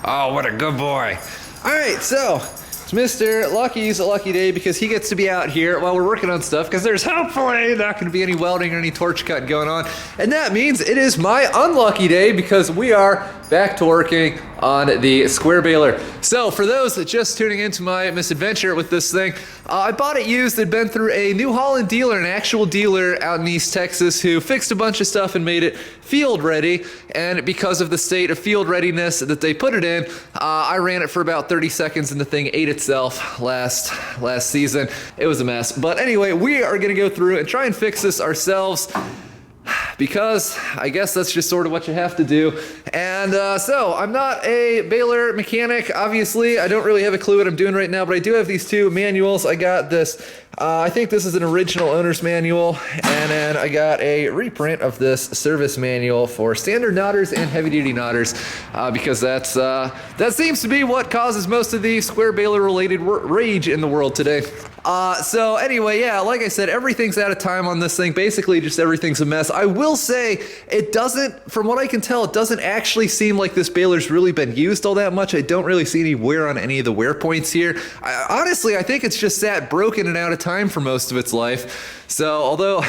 Oh, what a good boy. All right, so it's Mr. Lucky's lucky day because he gets to be out here while we're working on stuff because there's hopefully not going to be any welding or any torch cutting going on. And that means it is my unlucky day because we are back to working on the square baler. So for those that just tuning into my misadventure with this thing, I bought it used. I'd been through a New Holland dealer, an actual dealer out in East Texas who fixed a bunch of stuff and made it field ready. And because of the state of field readiness that they put it in, I ran it for about 30 seconds and the thing ate itself last season. It was a mess. But anyway, we are gonna go through and try and fix this ourselves, because I guess that's just sort of what you have to do. And so I'm not a baler mechanic, obviously. I don't really have a clue what I'm doing right now, but I do have these two manuals. I got this, I think this is an original owner's manual, and then I got a reprint of this service manual for standard knotters and heavy duty knotters, because that seems to be what causes most of the square baler related rage in the world today. So anyway, yeah, like I said, everything's out of time on this thing. Basically, just everything's a mess. I will say it doesn't, from what I can tell, it doesn't actually seem like this baler's really been used all that much. I don't really see any wear on any of the wear points here. Honestly, I think it's just sat broken and out of time for most of its life. So although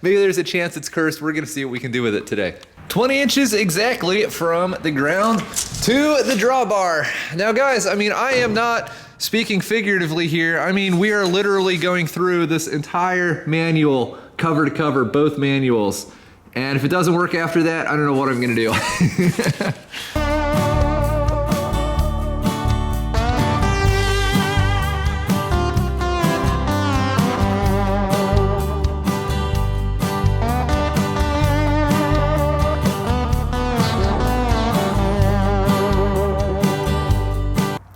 maybe there's a chance it's cursed, we're gonna see what we can do with it today. 20 inches exactly from the ground to the drawbar. Now guys, I mean, I am not speaking figuratively here. I mean, we are literally going through this entire manual, cover to cover, both manuals. And if it doesn't work after that, I don't know what I'm gonna do.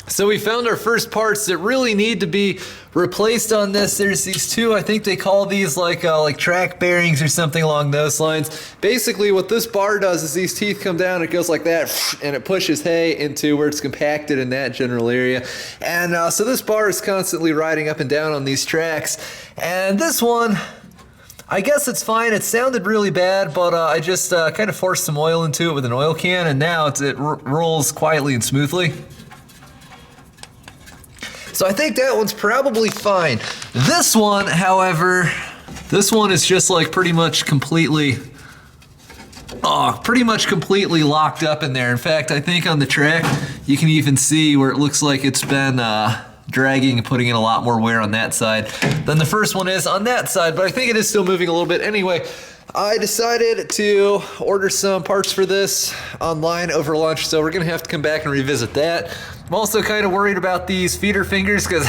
So we found our first parts that really need to be replaced on this. There's these two, I think they call these like track bearings or something along those lines. Basically what this bar does is these teeth come down, it goes like that, and it pushes hay into where it's compacted in that general area. And so this bar is constantly riding up and down on these tracks. And this one, I guess it's fine. It sounded really bad, but I just kind of forced some oil into it with an oil can, and now it rolls quietly and smoothly. So I think that one's probably fine. This one, however, this one is just like pretty much completely locked up in there. In fact, I think on the track, you can even see where it looks like it's been dragging and putting in a lot more wear on that side than the first one is on that side, but I think it is still moving a little bit. Anyway, I decided to order some parts for this online over lunch, so we're gonna have to come back and revisit that. I'm also kind of worried about these feeder fingers because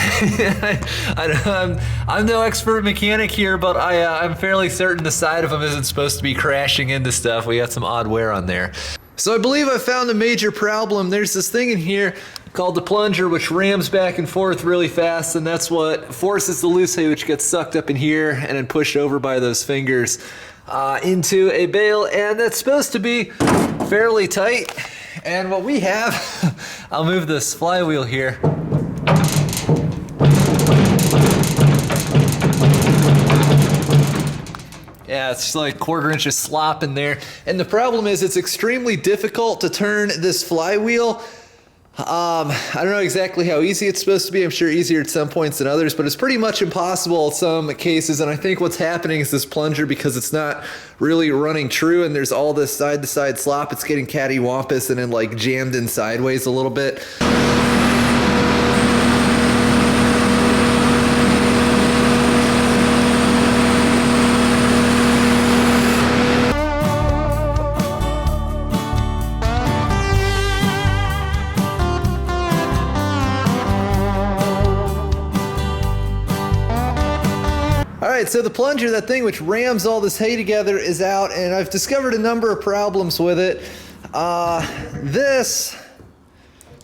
I'm no expert mechanic here, but I'm fairly certain the side of them isn't supposed to be crashing into stuff. We got some odd wear on there. So I believe I found a major problem. There's this thing in here called the plunger, which rams back and forth really fast, and that's what forces the loose hay, which gets sucked up in here and then pushed over by those fingers into a bale, and that's supposed to be fairly tight. And what we have, I'll move this flywheel here. Yeah, it's just like 1/4 inch of slop in there. And the problem is it's extremely difficult to turn this flywheel. I don't know exactly how easy it's supposed to be. I'm sure easier at some points than others, but it's pretty much impossible in some cases. And I think what's happening is this plunger, because it's not really running true and there's all this side-to-side slop, it's getting cattywampus and then like jammed in sideways a little bit. So the plunger, that thing which rams all this hay together, is out, and I've discovered a number of problems with it. This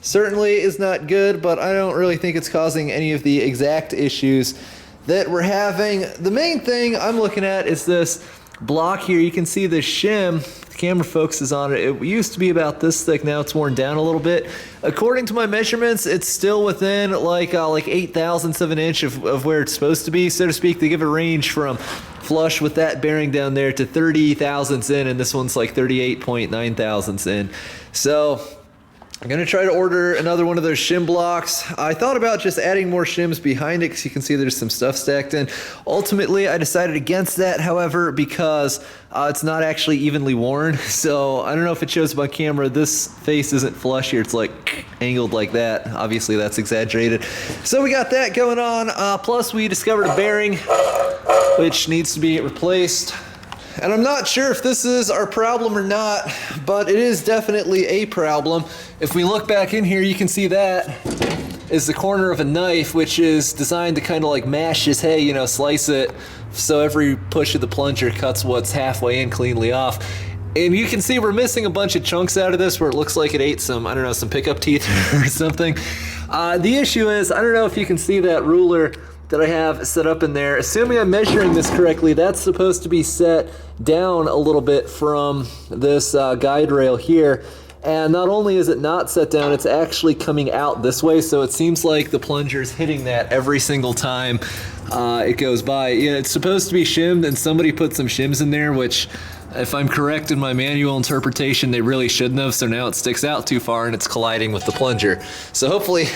certainly is not good, but I don't really think it's causing any of the exact issues that we're having. The main thing I'm looking at is this block here. You can see the shim, the camera focuses on it. It used to be about this thick, now it's worn down a little bit. According to my measurements, it's still within like 8/1000ths of an inch of where it's supposed to be, so to speak. They give a range from flush with that bearing down there to 30 thousandths in, and this one's like 38.9 thousandths in. So I'm gonna try to order another one of those shim blocks. I thought about just adding more shims behind it because you can see there's some stuff stacked in. Ultimately, I decided against that, however, because it's not actually evenly worn. So I don't know if it shows up on camera. This face isn't flush here. It's like angled like that. Obviously, that's exaggerated. So we got that going on. Plus, we discovered a bearing which needs to be replaced. And I'm not sure if this is our problem or not, but it is definitely a problem. If we look back in here, you can see that is the corner of a knife, which is designed to kind of like mash his hay, you know, slice it. So every push of the plunger cuts what's halfway in cleanly off. And you can see we're missing a bunch of chunks out of this where it looks like it ate some, I don't know, some pickup teeth or something. The issue is, I don't know if you can see that ruler that I have set up in there. Assuming I'm measuring this correctly, that's supposed to be set down a little bit from this guide rail here. And not only is it not set down, it's actually coming out this way. So it seems like the plunger is hitting that every single time it goes by. You know, it's supposed to be shimmed, and somebody put some shims in there, which, if I'm correct in my manual interpretation, they really shouldn't have. So now it sticks out too far and it's colliding with the plunger. So hopefully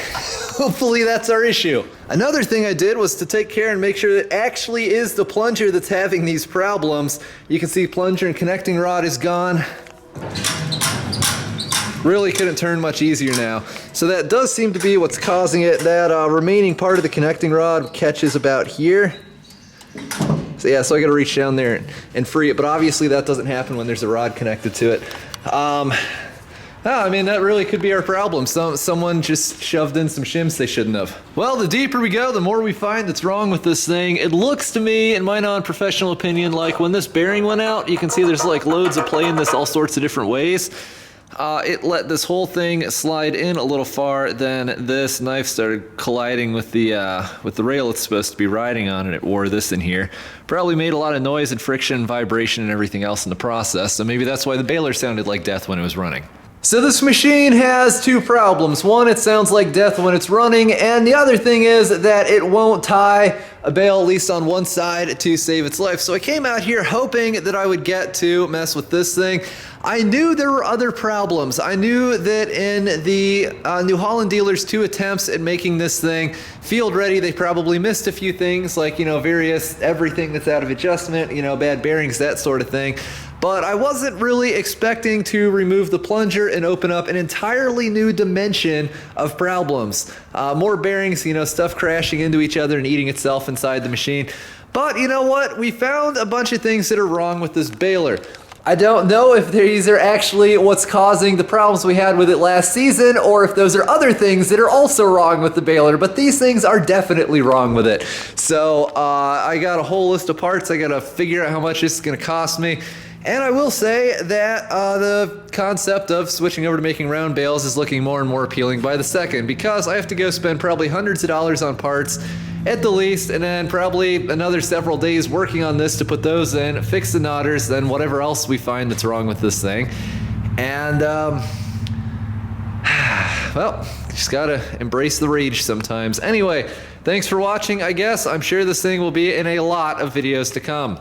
that's our issue. Another thing I did was to take care and make sure that it actually is the plunger that's having these problems. You can see plunger and connecting rod is gone. Really couldn't turn much easier now. So that does seem to be what's causing it. That remaining part of the connecting rod catches about here. So yeah, so I gotta reach down there and free it, but obviously that doesn't happen when there's a rod connected to it. I mean, that really could be our problem. Someone just shoved in some shims they shouldn't have. Well, the deeper we go, the more we find that's wrong with this thing. It looks to me, in my non-professional opinion, like when this bearing went out, you can see there's like loads of play in this all sorts of different ways. It let this whole thing slide in a little far, then this knife started colliding with the rail it's supposed to be riding on, and it wore this in here. Probably made a lot of noise and friction, vibration, and everything else in the process, so maybe that's why the baler sounded like death when it was running. So this machine has two problems. One, it sounds like death when it's running, and the other thing is that it won't tie a bale, at least on one side, to save its life. So I came out here hoping that I would get to mess with this thing. I knew there were other problems. I knew that in the New Holland dealer's 2 attempts at making this thing field ready, they probably missed a few things, like, you know, everything that's out of adjustment, you know, bad bearings, that sort of thing. But I wasn't really expecting to remove the plunger and open up an entirely new dimension of problems. More bearings, you know, stuff crashing into each other and eating itself inside the machine. But you know what? We found a bunch of things that are wrong with this baler. I don't know if these are actually what's causing the problems we had with it last season, or if those are other things that are also wrong with the baler, but these things are definitely wrong with it. So I got a whole list of parts. I gotta figure out how much this is gonna cost me. And I will say that the concept of switching over to making round bales is looking more and more appealing by the second, because I have to go spend probably hundreds of dollars on parts at the least, and then probably another several days working on this to put those in, fix the knotters, then whatever else we find that's wrong with this thing. And well, just gotta embrace the rage sometimes. Anyway, thanks for watching, I guess. I'm sure this thing will be in a lot of videos to come.